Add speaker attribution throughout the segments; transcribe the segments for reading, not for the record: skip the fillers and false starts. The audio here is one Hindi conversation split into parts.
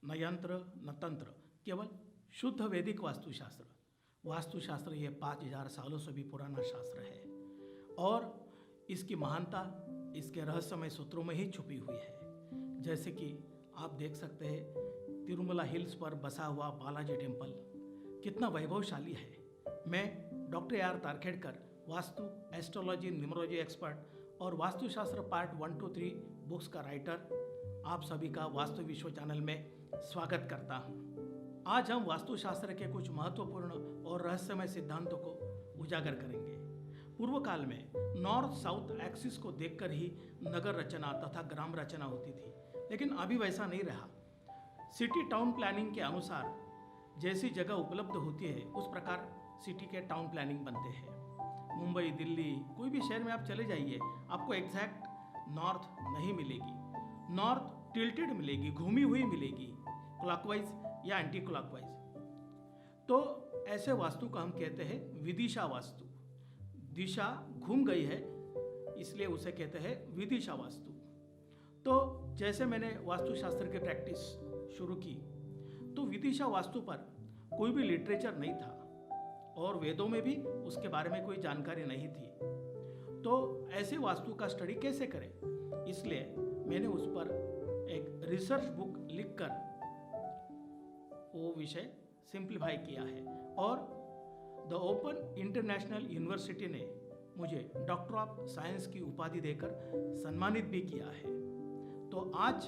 Speaker 1: न यंत्र न तंत्र, केवल शुद्ध वैदिक वास्तुशास्त्र। वास्तुशास्त्र ये 5000 सालों से भी पुराना शास्त्र है और इसकी महानता इसके रहस्यमय सूत्रों में ही छुपी हुई है। जैसे कि आप देख सकते हैं तिरुमला हिल्स पर बसा हुआ बालाजी टेम्पल कितना वैभवशाली है। मैं doctor AR Tarkhedkar, vastu, astrology, numerology expert और वास्तुशास्त्र पार्ट 1 to 3 बुक्स का राइटर, आप सभी का वास्तु विश्व चैनल में स्वागत करता हूं। आज हम वास्तुशास्त्र के कुछ महत्वपूर्ण और रहस्यमय सिद्धांतों को उजागर करेंगे। पूर्व काल में नॉर्थ साउथ एक्सिस को देखकर ही नगर रचना तथा ग्राम रचना होती थी, लेकिन अभी वैसा नहीं रहा। सिटी टाउन प्लानिंग के अनुसार जैसी जगह उपलब्ध होती है उस प्रकार सिटी के टाउन प्लानिंग बनते हैं। मुंबई, दिल्ली, कोई भी शहर में आप चले जाइए, आपको एग्जैक्ट नॉर्थ नहीं मिलेगी। नॉर्थ टिल्टेड मिलेगी, घूमी हुई मिलेगी, क्लॉकवाइज या एंटी क्लॉकवाइज। तो ऐसे वास्तु को हम कहते हैं विदिशा वास्तु। दिशा घूम गई है इसलिए उसे कहते हैं विदिशा वास्तु। तो जैसे मैंने वास्तुशास्त्र की प्रैक्टिस शुरू की तो विदिशा वास्तु पर कोई भी लिटरेचर नहीं था और वेदों में भी उसके बारे में कोई जानकारी नहीं थी। तो ऐसे वास्तु का स्टडी कैसे करें, इसलिए मैंने उस पर एक रिसर्च बुक लिखकर वो विषय सिंप्लीफाई किया है और द ओपन इंटरनेशनल यूनिवर्सिटी ने मुझे डॉक्टर ऑफ साइंस की उपाधि देकर सम्मानित भी किया है। तो आज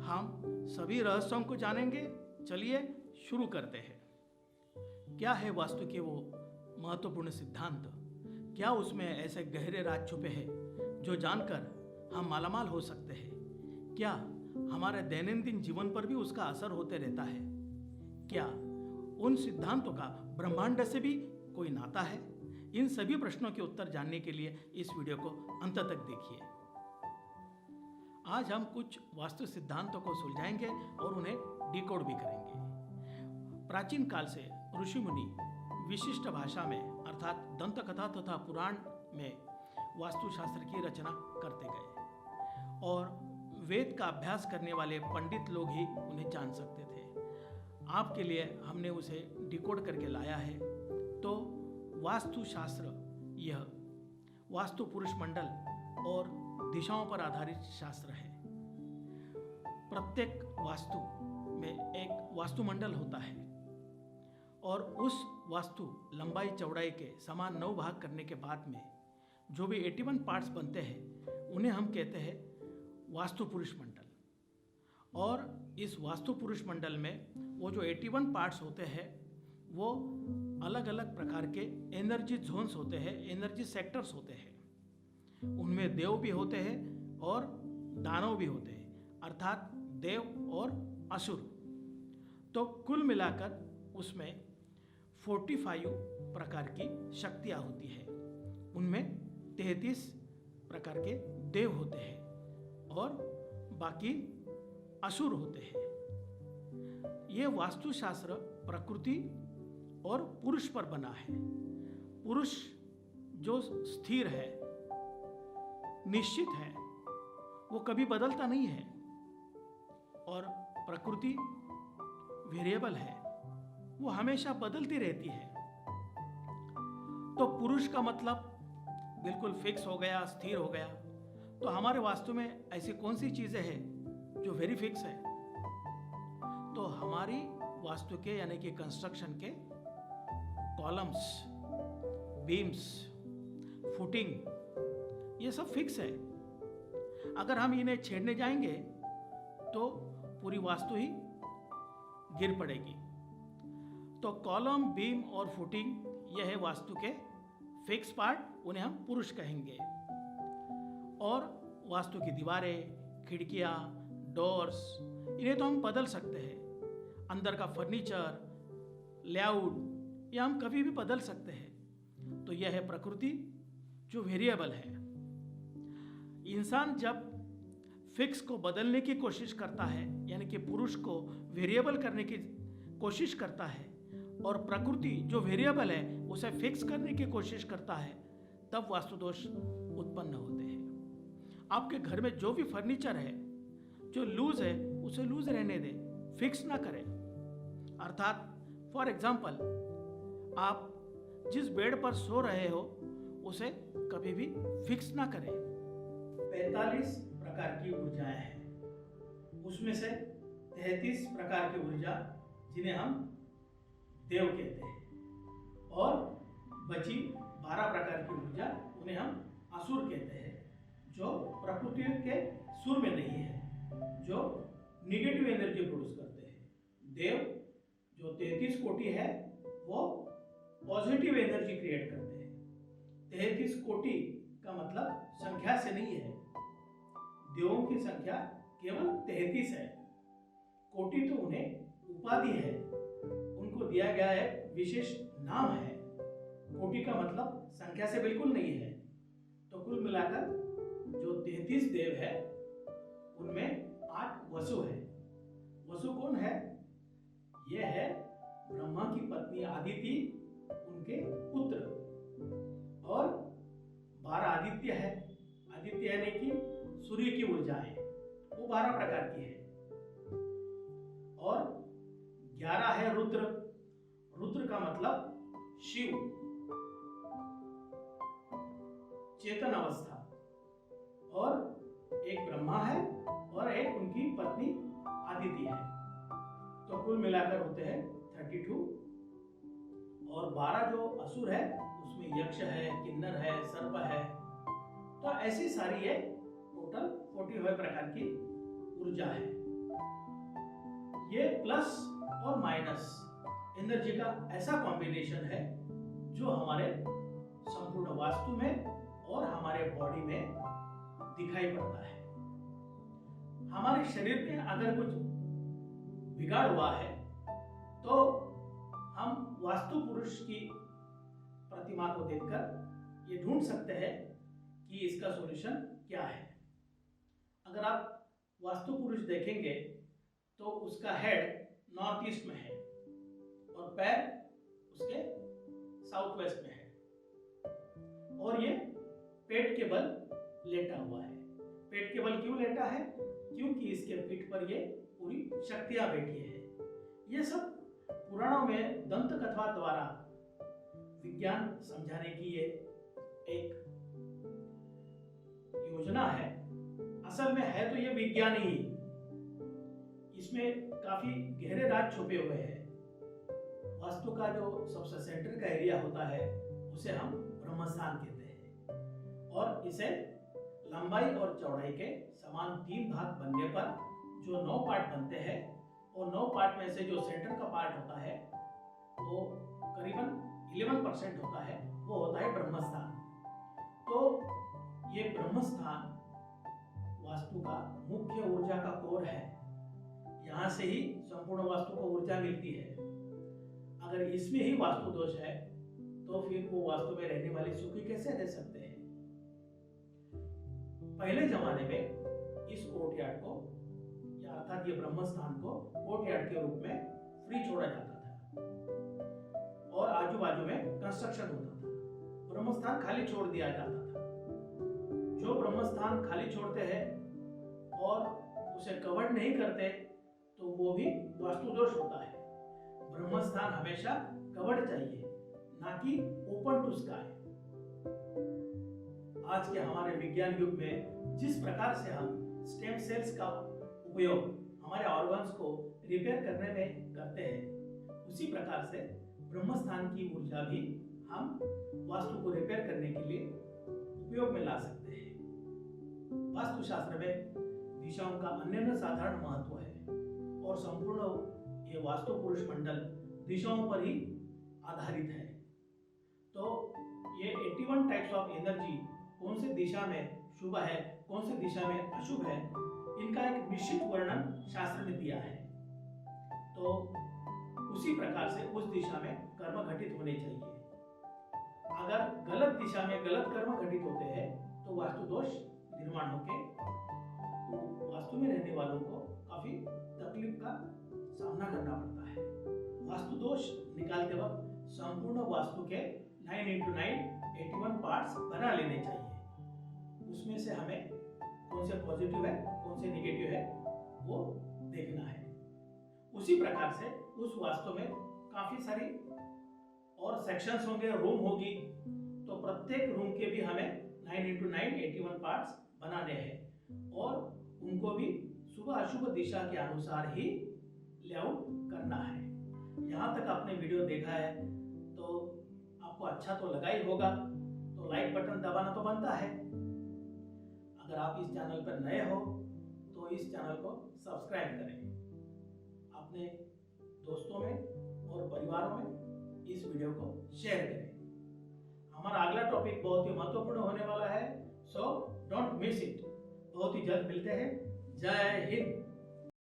Speaker 1: हम सभी रहस्यों को जानेंगे। चलिए शुरू करते हैं। क्या है वास्तु के वो महत्वपूर्ण सिद्धांत? क्या उसमें ऐसे गहरे राज छुपे हैं जो जानकर हम मालामाल हो सकते हैं? क्या हमारे दैनंदिन जीवन पर भी उसका असर होते रहता है? क्या उन सिद्धांतों का ब्रह्मांड से भी कोई नाता है? इन सभी प्रश्नों के उत्तर जानने के लिए इस वीडियो को अंत तक देखिए। आज हम कुछ वास्तु सिद्धांतों को सुलझाएंगे और उन्हें डिकोड भी करेंगे। प्राचीन काल से ऋषि मुनि विशिष्ट भाषा में अर्थात दंत कथा तथा पुराण में वास्तुशास्त्र की रचना करते गए और वेद का अभ्यास करने वाले पंडित लोग ही उन्हें जान सकते थे। आपके लिए हमने उसे डिकोड करके लाया है। तो वास्तुशास्त्र यह वास्तु पुरुष मंडल और दिशाओं पर आधारित शास्त्र है। प्रत्येक वास्तु में एक वास्तुमंडल होता है और उस वास्तु लंबाई चौड़ाई के समान 9 भाग करने के बाद में जो भी 81 पार्ट्स बनते हैं उन्हें हम कहते हैं वास्तु पुरुष मंडल। और इस वास्तु पुरुष मंडल में वो जो 81 पार्ट्स होते हैं वो अलग अलग प्रकार के एनर्जी जोन्स होते हैं, एनर्जी सेक्टर्स होते हैं। उनमें देव भी होते हैं और दानव भी होते हैं, अर्थात देव और असुर। तो कुल मिलाकर उसमें 45 प्रकार की शक्तियाँ होती है। उनमें 33 प्रकार के देव होते हैं और बाकी असुर होते हैं। ये वास्तुशास्त्र प्रकृति और पुरुष पर बना है। पुरुष जो स्थिर है, निश्चित है, वो कभी बदलता नहीं है और प्रकृति वेरिएबल है, वो हमेशा बदलती रहती है। तो पुरुष का मतलब बिल्कुल फिक्स हो गया, स्थिर हो गया। तो हमारे वास्तु में ऐसी कौन सी चीजें हैं जो वेरी फिक्स है? तो हमारी वास्तु के यानी कि कंस्ट्रक्शन के कॉलम्स, बीम्स, फुटिंग, ये सब फिक्स है। अगर हम इन्हें छेड़ने जाएंगे तो पूरी वास्तु ही गिर पड़ेगी। तो कॉलम, बीम और फुटिंग यह है वास्तु के फिक्स पार्ट, उन्हें हम पुरुष कहेंगे। और वास्तु की दीवारें, खिड़कियाँ, डोर्स, इन्हें तो हम बदल सकते हैं। अंदर का फर्नीचर, लेआउट, यह हम कभी भी बदल सकते हैं। तो यह है प्रकृति जो वेरिएबल है। इंसान जब फिक्स को बदलने की कोशिश करता है, यानी कि पुरुष को वेरिएबल करने की कोशिश करता है और प्रकृति जो वेरिएबल है उसे फिक्स करने की कोशिश करता है, तब वास्तु दोष उत्पन्न होते हैं। आपके घर में जो भी फर्नीचर है जो लूज है उसे लूज रहने दें, फिक्स ना करें। अर्थात फॉर एग्जाम्पल, आप जिस बेड पर सो रहे हो उसे कभी भी फिक्स ना करें। 45 प्रकार की ऊर्जाएं हैं, उसमें से 33 प्रकार की ऊर्जा जिन्हें हम देव कहते हैं, और बची 12 प्रकार की ऊर्जा उन्हें हम असुर कहते हैं, जो प्रकृति के सुर में नहीं है, जो निगेटिव एनर्जी प्रोड्यूस करते हैं। देव जो 33 कोटि है वो पॉजिटिव एनर्जी क्रिएट करते हैं। 33 कोटि का मतलब संख्या से नहीं है, देवों की संख्या केवल 33 है। कोटि तो उन्हें उपाधि है, उनको दिया गया है विशेष नाम है। कोटि का मतलब संख्या से बिल्कुल नहीं है। तो कुल मिलाकर जो 33 देव है उनमें 8 वसु है। वसु कौन है? यह है ब्रह्मा की पत्नी आदिति, उनके पुत्र, और 12 आदित्य है। आदित्य यानी कि सूर्य की ऊर्जा है, वो 12 प्रकार की है। और 11 है रुद्र। रुद्र का मतलब शिव, चेतन अवस्था। और एक ब्रह्मा है और एक उनकी पत्नी आदिति है। तो कुल मिलाकर होते हैं 32। और 12 जो असुर है उसमें यक्ष है, किन्नर है, सर्प है। तो ऐसी सारी ये टोटल 45 प्रकार की ऊर्जा है। ये प्लस और माइनस एनर्जी का ऐसा कॉम्बिनेशन है जो हमारे संपूर्ण वास्तु में और हमारे बॉडी में दिखाई पड़ता है। हमारे शरीर में अगर कुछ बिगाड़ हुआ है तो हम वास्तु पुरुष की प्रतिमा को देखकर ये ढूंढ सकते हैं कि इसका सॉल्यूशन क्या है। अगर आप वास्तु पुरुष देखेंगे तो उसका हेड नॉर्थ ईस्ट में है और पैर उसके साउथ वेस्ट में है, और ये पेट के बल लेटा हुआ है। पेट के बल क्यों लेटा है? क्योंकि इसके पीठ पर ये पूरी शक्तियां बैठी है। ये सब पुराणों में दंत कथा द्वारा विज्ञान समझाने की ये एक योजना है। असल में है तो ये विज्ञान ही, इसमें काफी गहरे राज छुपे हुए हैं। वास्तु का जो सबसे सेंटर का एरिया होता है उसे हम ब्रह्मस्थान कहते हैं, और इसे लंबाई और चौड़ाई के समान 3 भाग बनने पर जो 9 पार्ट बनते हैं, और 9 पार्ट में से जो सेंटर का पार्ट होता है वो करीबन 11% होता है, वो होता है ब्रह्मस्थान। तो ये ब्रह्मस्थान वास्तु का मुख्य ऊर्जा का कोर है। यहाँ से ही संपूर्ण वास्तु को ऊर्जा मिलती है। अगर इसमें ही वास्तु दोष है तो फिर वो वास्तु में रहने वाले सुखी कैसे रह सकते हैं? पहले जमाने में इस कोर्टयार्ड को, या अर्थात ये ब्रह्मस्थान को कोर्टयार्ड के रूप में फ्री छोड़ा जाता था और आजू बाजू में कंस्ट्रक्शन होता था। ब्रह्मस्थान खाली छोड़ दिया जाता था। जो ब्रह्मस्थान खाली छोड़ते हैं और उसे कवर नहीं करते तो वो भी वास्तु दोष होता है। ब्रह्मस्थान हमेशा कवर्ड चाहिए, ना कि ओपन टू स्काई। आज के हमारे विज्ञान युग में जिस प्रकार से हम स्टेम सेल्स का उपयोग हमारे ऑर्गन्स को रिपेयर करने में करते हैं, उसी प्रकार से ब्रह्मस्थान की ऊर्जा भी हम वास्तु को रिपेयर करने के लिए उपयोग में ला सकते हैं। वास्तुशास्त्र में दिशाओं का अन्य साधारण महत्व है और संपूर्ण ये वास्तु पुरुष मंडल दिशाओं पर ही आधारित है। तो ये 81 टाइप्स ऑफ एनर्जी कौन सी दिशा में शुभ है, कौन सी दिशा में अशुभ है, इनका एक निश्चित वर्णन शास्त्र में दिया है। तो उसी प्रकार से उस दिशा में कर्म घटित होने चाहिए। अगर गलत दिशा में गलत कर्म घटित होते हैं तो वास्तु दोष निर्माण होके वास्तु में रहने वालों को काफी तकलीफ का सामना करना पड़ता है। वास्तु दोष निकालते वक्त संपूर्ण वास्तु के 9x9 81 पार्ट्स बना लेने चाहिए। उसमें से हमें कौन से पॉजिटिव है, कौन से नेगेटिव है, वो देखना है। उसी प्रकार से उस वास्तु में काफी सारी और सेक्शंस होंगे, रूम होगी, तो प्रत्येक रूम के भी हमें 9x9 81 पार्ट्स बनाने हैं और उनको भी शुभ अशुभ दिशा के अनुसार ही लेआउट करना है। यहाँ तक आपने वीडियो देखा है तो आपको अच्छा तो लगा ही होगा, तो लाइक बटन दबाना तो बनता है। अगर आप इस चैनल पर नए हो तो इस चैनल को सब्सक्राइब करें, अपने दोस्तों में और परिवारों में इस वीडियो को शेयर करें। हमारा अगला टॉपिक बहुत ही महत्वपूर्ण होने वाला है, सो डोंट मिस इट। बहुत ही जल्द मिलते हैं। जय हिंद।